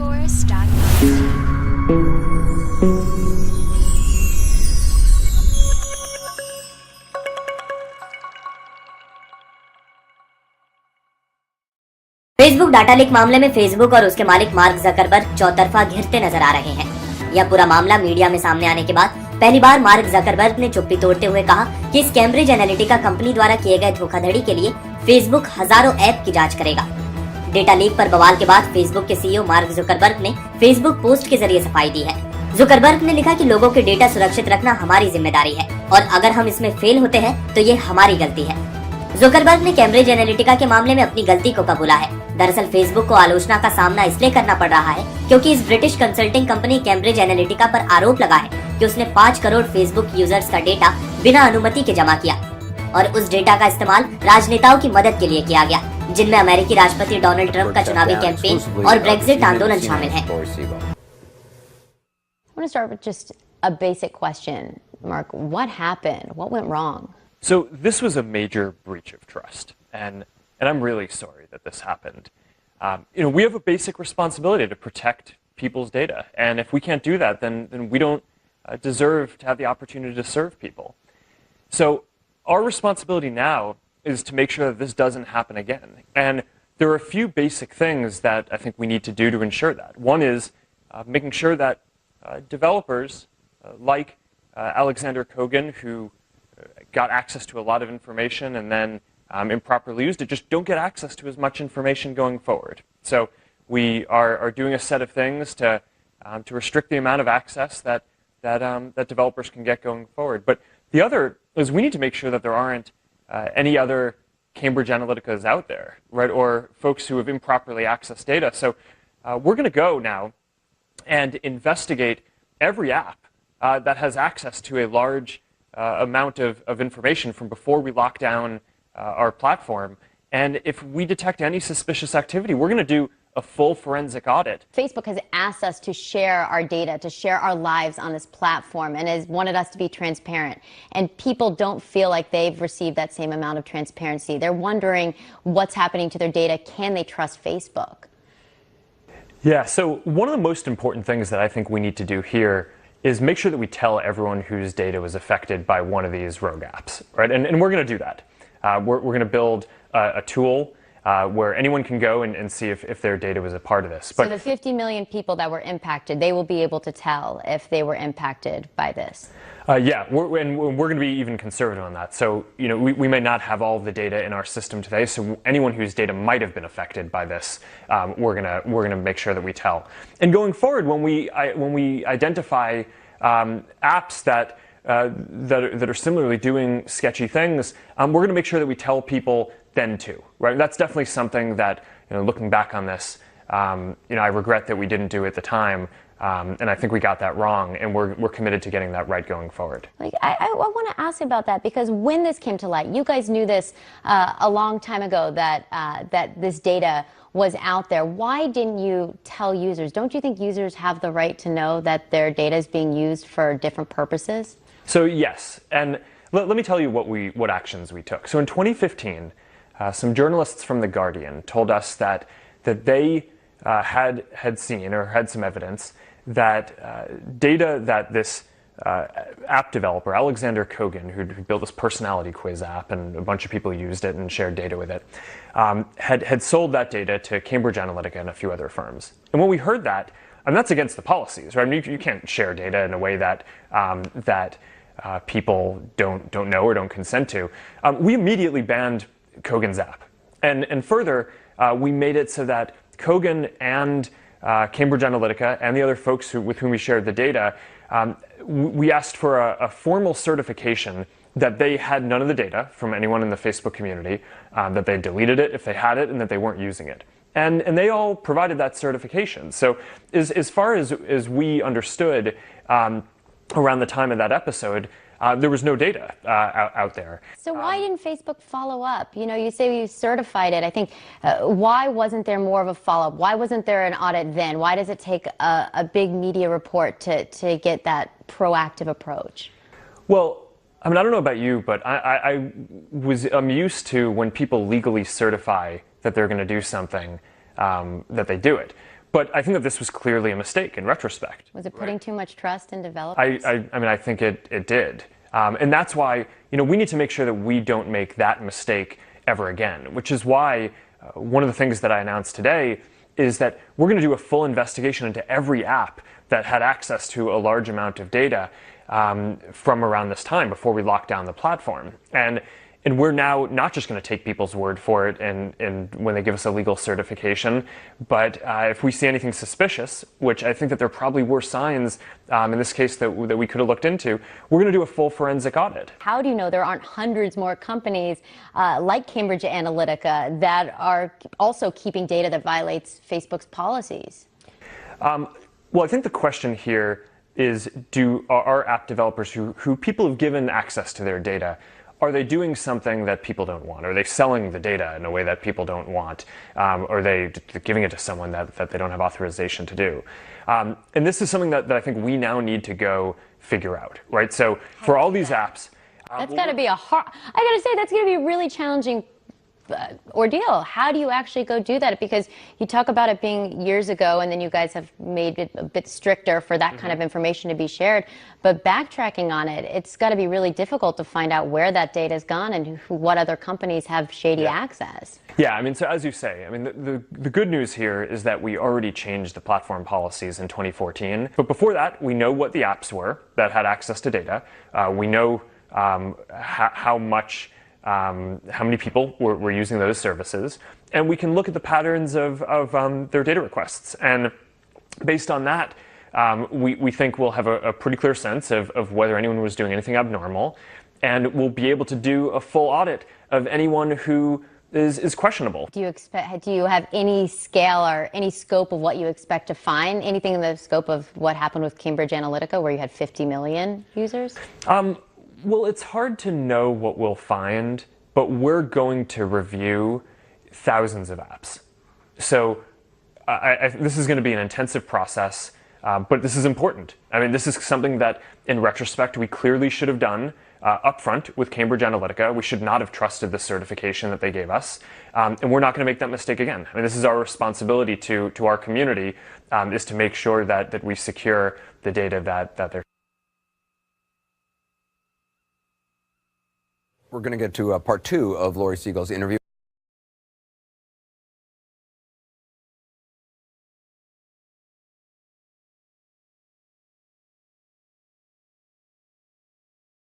acccused.com. Facebook data leak मामले में Facebook और उसके मालिक मार्क जकरबर्ग चौतरफा घिरते नजर आ रहे हैं। यह पूरा मामला मीडिया में सामने आने के बाद पहली बार मार्क जकरबर्ग ने चुप्पी तोड़ते हुए कहा कि इस कैम्ब्रिज एनालिटिका कंपनी द्वारा किए गए धोखाधड़ी के लिए फेसबुक हजारों ऐप की जांच करेगा। डेटा लीक पर बवाल के बाद फेसबुक के सीईओ मार्क जुकरबर्ग ने फेसबुक पोस्ट के जरिए सफाई दी है। जुकरबर्ग ने लिखा कि लोगों के डेटा सुरक्षित रखना हमारी जिम्मेदारी है और अगर हम इसमें फेल होते हैं तो ये हमारी गलती है। जुकरबर्ग ने कैम्ब्रिज एनालिटिका के मामले में अपनी गलती को कबूला है। दरअसल फेसबुक को आलोचना का सामना इसलिए करना पड़ रहा है क्योंकि इस British consulting company Cambridge Analytica पर आरोप लगा है कि उसने 5 करोड़ फेसबुक यूजर्स का डेटा बिना अनुमति के जमा किया और उस डेटा का इस्तेमाल राजनेताओं की मदद के लिए किया गया, जिनमें अमेरिकी राष्ट्रपति डोनाल्ड ट्रंप का चुनावी कैंपेन और ब्रेक्जिट आंदोलन शामिल है। I want to start with just a basic question, Mark. What happened? What went wrong? So this was a major breach of trust, and I'm really sorry that this happened. We have a basic responsibility to protect people's data, and if we can't do that, then we don't deserve to have the opportunity to serve people. So our responsibility now is to make sure that this doesn't happen again. And there are a few basic things that I think we need to do to ensure that. One is making sure that developers like Alexander Kogan, who got access to a lot of information and then improperly used it, just don't get access to as much information going forward. So we are doing a set of things to restrict the amount of access that developers can get going forward. But the other is we need to make sure that there aren't any other Cambridge Analyticas out there, right, or folks who have improperly accessed data. So we're going to go now and investigate every app that has access to a large amount of information from before we lock down our platform. And if we detect any suspicious activity, we're going to do a full forensic audit. Facebook has asked us to share our data, to share our lives on this platform, and has wanted us to be transparent. And people don't feel like they've received that same amount of transparency. They're wondering what's happening to their data. Can they trust Facebook? Yeah, so one of the most important things that I think we need to do here is make sure that we tell everyone whose data was affected by one of these rogue apps, right? And we're going to do that. We're going to build a tool where anyone can go and see if their data was a part of this. But so the 50 million people that were impacted, they will be able to tell if they were impacted by this? Yeah, we're going to be even conservative on that. So, we may not have all of the data in our system today. So anyone whose data might have been affected by this, we're gonna make sure that we tell. And going forward, when we identify apps that are similarly doing sketchy things, we're going to make sure that we tell people then too, right? That's definitely something that, looking back on this, I regret that we didn't do at the time, and I think we got that wrong, and we're committed to getting that right going forward. I want to ask about that, because when this came to light, you guys knew this a long time ago, that this data was out there. Why didn't you tell users? Don't you think users have the right to know that their data is being used for different purposes? So yes, and let me tell you what actions we took. So in 2015, some journalists from The Guardian told us that they had seen or had some evidence that data that this app developer, Alexander Kogan, who built this personality quiz app, and a bunch of people used it and shared data with it, had sold that data to Cambridge Analytica and a few other firms. And when we heard that, and that's against the policies, right? I mean, you can't share data in a way that people don't know or don't consent to. We immediately banned Kogan's app, and further, we made it so that Kogan and Cambridge Analytica and the other folks with whom we shared the data, we asked for a formal certification that they had none of the data from anyone in the Facebook community, that they deleted it if they had it, and that they weren't using it. And they all provided that certification. So as far as we understood around the time of that episode, there was no data out there. So why didn't Facebook follow up? You say you certified it. I think, why wasn't there more of a follow-up? Why wasn't there an audit then? Why does it take a big media report to get that proactive approach? Well, I mean, I don't know about you, but I'm used to when people legally certify that they're going to do something, that they do it. But I think that this was clearly a mistake in retrospect. Was it putting too much trust in developers? I mean, I think it did. And that's why, we need to make sure that we don't make that mistake ever again, which is why one of the things that I announced today is that we're going to do a full investigation into every app that had access to a large amount of data from around this time before we locked down the platform. And we're now not just going to take people's word for it and when they give us a legal certification, but if we see anything suspicious, which I think that there probably were signs in this case that we could have looked into, we're going to do a full forensic audit. How do you know there aren't hundreds more companies like Cambridge Analytica that are also keeping data that violates Facebook's policies? Well, I think the question here is, are app developers who people have given access to their data, are they doing something that people don't want? Are they selling the data in a way that people don't want? Are they giving it to someone that they don't have authorization to do? And this is something that I think we now need to go figure out, right? So for all these apps... That's got to be I got to say, that's going to be a really challenging ordeal. How do you actually go do that? Because you talk about it being years ago, and then you guys have made it a bit stricter for that kind of information to be shared. But backtracking on it, it's got to be really difficult to find out where that data has gone and what other companies have shady access. Yeah, I mean, so as you say, I mean, the good news here is that we already changed the platform policies in 2014. But before that, we know what the apps were that had access to data. We know how many people were using those services, and we can look at the patterns of their data requests. And based on that, we think we'll have a pretty clear sense of whether anyone was doing anything abnormal, and we'll be able to do a full audit of anyone who is questionable. Do you have any scale or any scope of what you expect to find? Anything in the scope of what happened with Cambridge Analytica, where you had 50 million users? Well, it's hard to know what we'll find, but we're going to review thousands of apps. So this is going to be an intensive process, but this is important. I mean, this is something that, in retrospect, we clearly should have done upfront with Cambridge Analytica. We should not have trusted the certification that they gave us, and we're not going to make that mistake again. I mean, this is our responsibility to our community, is to make sure that we secure the data that they're. We're going to get to part 2 of Laurie Siegel's interview.